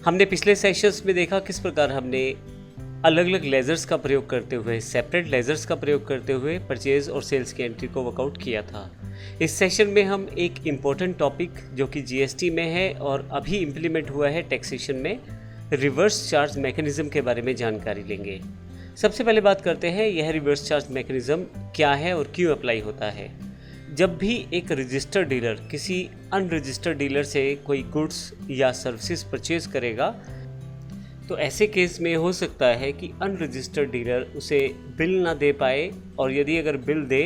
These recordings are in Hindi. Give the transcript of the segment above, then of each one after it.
हमने पिछले सेशंस में देखा किस प्रकार हमने अलग अलग लेजर्स का प्रयोग करते हुए, सेपरेट लेजर्स का प्रयोग करते हुए परचेज और सेल्स की एंट्री को वर्कआउट किया था। इस सेशन में हम एक इम्पोर्टेंट टॉपिक जो कि जीएसटी में है और अभी इम्प्लीमेंट हुआ है टैक्सेशन में, रिवर्स चार्ज मैकेनिज्म के बारे में जानकारी लेंगे। सबसे पहले बात करते हैं यह रिवर्स चार्ज मैकेनिज्म क्या है और क्यों अप्लाई होता है। जब भी एक रजिस्टर्ड डीलर किसी अनरजिस्टर्ड डीलर से कोई गुड्स या सर्विसेज परचेज करेगा तो ऐसे केस में हो सकता है कि अनरजिस्टर्ड डीलर उसे बिल ना दे पाए, और यदि अगर बिल दे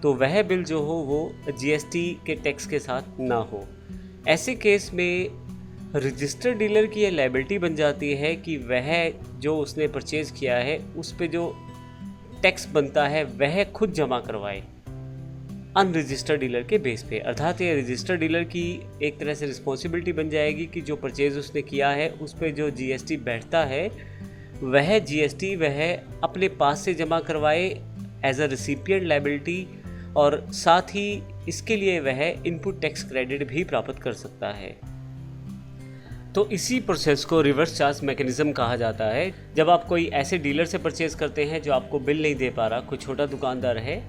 तो वह बिल जो हो वो जीएसटी के टैक्स के साथ ना हो। ऐसे केस में रजिस्टर्ड डीलर की यह लायबिलिटी बन जाती है कि वह जो उसने परचेज़ किया है उस पे जो टैक्स बनता है वह खुद जमा करवाए अनरजिस्टर्ड डीलर के बेस पे। अर्थात ये रजिस्टर्ड डीलर की एक तरह से रिस्पॉन्सिबिलिटी बन जाएगी कि जो परचेज़ उसने किया है उस पे जो जीएसटी बैठता है वह जीएसटी वह अपने पास से जमा करवाए एज अ रिसिपिएंट लायबिलिटी, और साथ ही इसके लिए वह इनपुट टैक्स क्रेडिट भी प्राप्त कर सकता है। तो इसी प्रोसेस को रिवर्स चार्ज मैकेनिज्म कहा जाता है। जब आप कोई ऐसे डीलर से परचेज करते हैं जो आपको बिल नहीं दे पा रहा, कोई छोटा दुकानदार है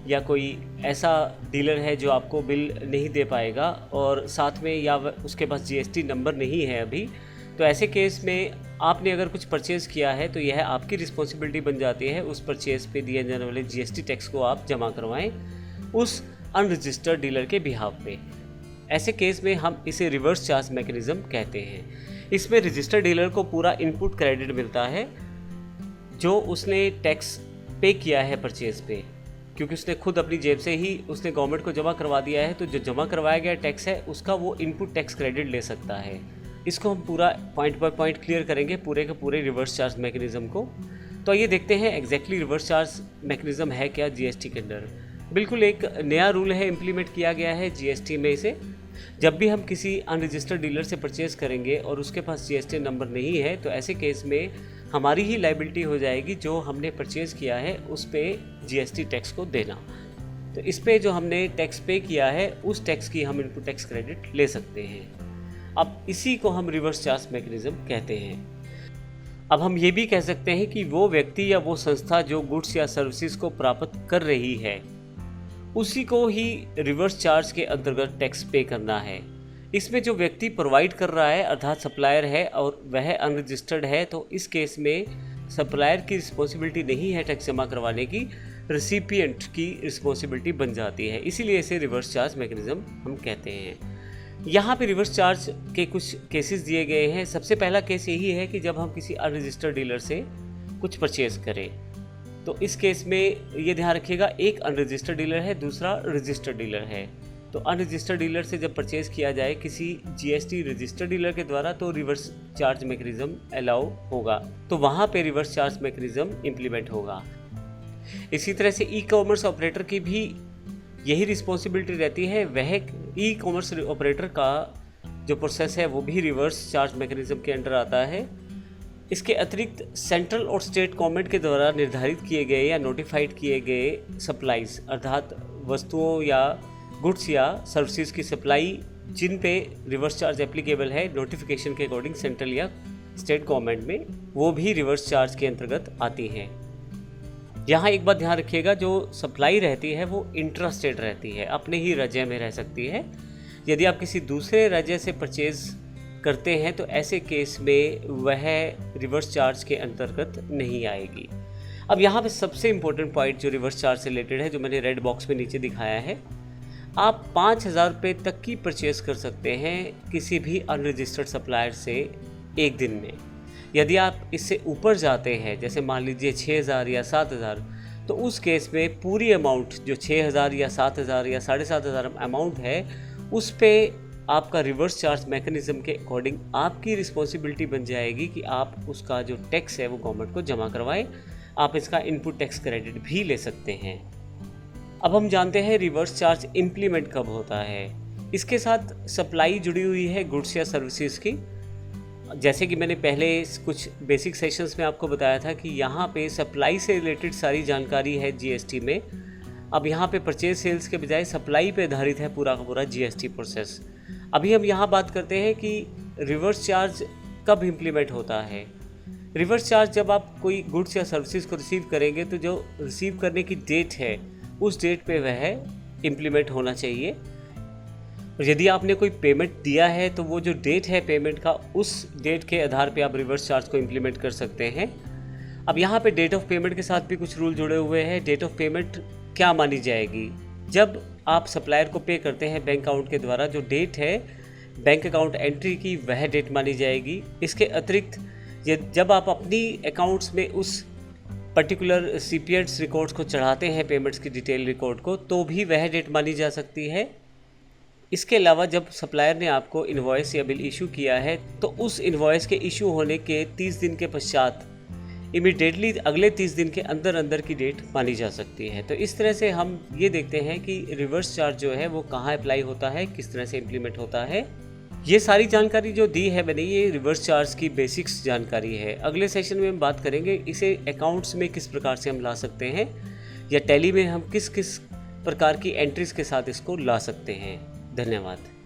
या कोई ऐसा डीलर है जो आपको बिल नहीं दे पाएगा और साथ में या उसके पास जीएसटी नंबर नहीं है अभी, तो ऐसे केस में आपने अगर कुछ परचेज़ किया है तो यह आपकी रिस्पॉन्सिबिलिटी बन जाती है उस परचेज़ पे दिए जाने वाले जीएसटी टैक्स को आप जमा करवाएं उस अनरजिस्टर्ड डीलर के बिहाफ पे। ऐसे केस में हम इसे रिवर्स चार्ज मैकेनिज्म कहते हैं। इसमें रजिस्टर्ड डीलर को पूरा इनपुट क्रेडिट मिलता है जो उसने टैक्स पे किया है परचेज़ पे, क्योंकि उसने खुद अपनी जेब से ही उसने गवर्नमेंट को जमा करवा दिया है, तो जो जमा करवाया गया टैक्स है उसका वो इनपुट टैक्स क्रेडिट ले सकता है। इसको हम पूरा पॉइंट बाय पॉइंट क्लियर करेंगे पूरे के पूरे रिवर्स चार्ज मैकेनिज्म को। तो ये देखते हैं एग्जैक्टली रिवर्स चार्ज मैकेनिज्म है क्या जीएसटी के अंदर। बिल्कुल एक नया रूल है, इम्प्लीमेंट किया गया है जीएसटी में इसे। जब भी हम किसी अनरजिस्टर्ड डीलर से परचेज़ करेंगे और उसके पास जीएसटी नंबर नहीं है तो ऐसे केस में हमारी ही लायबिलिटी हो जाएगी जो हमने परचेज़ किया है उस पे जीएसटी टैक्स को देना। तो इस पे जो हमने टैक्स पे किया है उस टैक्स की हम इनपुट टैक्स क्रेडिट ले सकते हैं। अब इसी को हम रिवर्स चार्ज मैकेनिज्म कहते हैं। अब हम ये भी कह सकते हैं कि वो व्यक्ति या वो संस्था जो गुड्स या सर्विसेज को प्राप्त कर रही है उसी को ही रिवर्स चार्ज के अंतर्गत टैक्स पे करना है। इसमें जो व्यक्ति प्रोवाइड कर रहा है अर्थात सप्लायर है और वह अनरजिस्टर्ड है, तो इस केस में सप्लायर की रिस्पॉन्सिबिलिटी नहीं है टैक्स जमा करवाने की, रिसिपिएंट की रिस्पॉन्सिबिलिटी बन जाती है। इसीलिए इसे रिवर्स चार्ज मैकेनिज्म हम कहते हैं। यहाँ पे रिवर्स चार्ज के कुछ केसेस दिए गए हैं। सबसे पहला केस यही है कि जब हम किसी अनरजिस्टर्ड डीलर से कुछ परचेज करें, तो इस केस में ये ध्यान रखिएगा एक अनरजिस्टर्ड डीलर है, दूसरा रजिस्टर्ड डीलर है। तो अनरजिस्टर्ड डीलर से जब परचेज किया जाए किसी जीएसटी रजिस्टर्ड डीलर के द्वारा तो रिवर्स चार्ज मैकेनिज्म अलाउ होगा, तो वहाँ पे रिवर्स चार्ज मैकेनिज्म इम्प्लीमेंट होगा। इसी तरह से ई कॉमर्स ऑपरेटर की भी यही रिस्पॉन्सिबिलिटी रहती है। वह ई कॉमर्स ऑपरेटर का जो प्रोसेस है वो भी रिवर्स चार्ज मैकेनिज्म के अंडर आता है। इसके अतिरिक्त सेंट्रल और स्टेट गवर्नमेंट के द्वारा निर्धारित किए गए या नोटिफाइड किए गए सप्लाईज अर्थात वस्तुओं या गुड्स या सर्विसेज की सप्लाई जिन पे रिवर्स चार्ज एप्लीकेबल है नोटिफिकेशन के अकॉर्डिंग सेंट्रल या स्टेट गवर्नमेंट में, वो भी रिवर्स चार्ज के अंतर्गत आती हैं। यहाँ एक बात ध्यान रखिएगा, जो सप्लाई रहती है वो इंट्रा स्टेट रहती है, अपने ही राज्य में रह सकती है। यदि आप किसी दूसरे राज्य से परचेज करते हैं तो ऐसे केस में वह रिवर्स चार्ज के अंतर्गत नहीं आएगी। अब यहाँ पे सबसे इम्पोर्टेंट पॉइंट जो रिवर्स चार्ज से रिलेटेड है, जो मैंने रेड बॉक्स में नीचे दिखाया है, आप 5,000 रुपये तक की परचेज़ कर सकते हैं किसी भी अनरजिस्टर्ड सप्लायर से एक दिन में। यदि आप इससे ऊपर जाते हैं, जैसे मान लीजिए 6,000 या 7,000, तो उस केस में पूरी अमाउंट जो 6,000 या 7,000 या 7,500 अमाउंट है उस पे आपका रिवर्स चार्ज मैकेनिज्म के अकॉर्डिंग आपकी रिस्पॉन्सिबिलिटी बन जाएगी कि आप उसका जो टैक्स है वो गवर्नमेंट को जमा करवाएं। आप इसका इनपुट टैक्स क्रेडिट भी ले सकते हैं। अब हम जानते हैं रिवर्स चार्ज इम्प्लीमेंट कब होता है। इसके साथ सप्लाई जुड़ी हुई है गुड्स या सर्विसेज की। जैसे कि मैंने पहले कुछ बेसिक सेशंस में आपको बताया था कि यहाँ पे सप्लाई से रिलेटेड सारी जानकारी है जीएसटी में। अब यहाँ पे परचेज सेल्स के बजाय सप्लाई पे आधारित है पूरा का पूरा जीएसटी प्रोसेस। अभी हम यहाँ बात करते हैं कि रिवर्स चार्ज कब इम्प्लीमेंट होता है। रिवर्स चार्ज जब आप कोई गुड्स या सर्विसेज को रिसीव करेंगे तो जो रिसीव करने की डेट है उस डेट पे वह इम्प्लीमेंट होना चाहिए। और यदि आपने कोई पेमेंट दिया है तो वो जो डेट है पेमेंट का, उस डेट के आधार पे आप रिवर्स चार्ज को इम्प्लीमेंट कर सकते हैं। अब यहाँ पे डेट ऑफ पेमेंट के साथ भी कुछ रूल जुड़े हुए हैं। डेट ऑफ पेमेंट क्या मानी जाएगी? जब आप सप्लायर को पे करते हैं बैंक अकाउंट के द्वारा, जो डेट है बैंक अकाउंट एंट्री की वह डेट मानी जाएगी। इसके अतिरिक्त जब आप अपनी अकाउंट्स में उस पर्टिकुलर रिसिपिएंट्स रिकॉर्ड्स को चढ़ाते हैं, पेमेंट्स की डिटेल रिकॉर्ड को, तो भी वह डेट मानी जा सकती है। इसके अलावा जब सप्लायर ने आपको इनवॉइस या बिल इशू किया है तो उस इनवॉइस के इशू होने के 30 दिन के पश्चात इमीडिएटली अगले 30 दिन के अंदर अंदर की डेट मानी जा सकती है। तो इस तरह से हम ये देखते हैं कि रिवर्स चार्ज जो है वो कहाँ अप्लाई होता है, किस तरह से इम्प्लीमेंट होता है। ये सारी जानकारी जो दी है मैंने, ये रिवर्स चार्ज की बेसिक्स जानकारी है। अगले सेशन में हम बात करेंगे इसे अकाउंट्स में किस प्रकार से हम ला सकते हैं, या टैली में हम किस किस प्रकार की एंट्रीज के साथ इसको ला सकते हैं। धन्यवाद।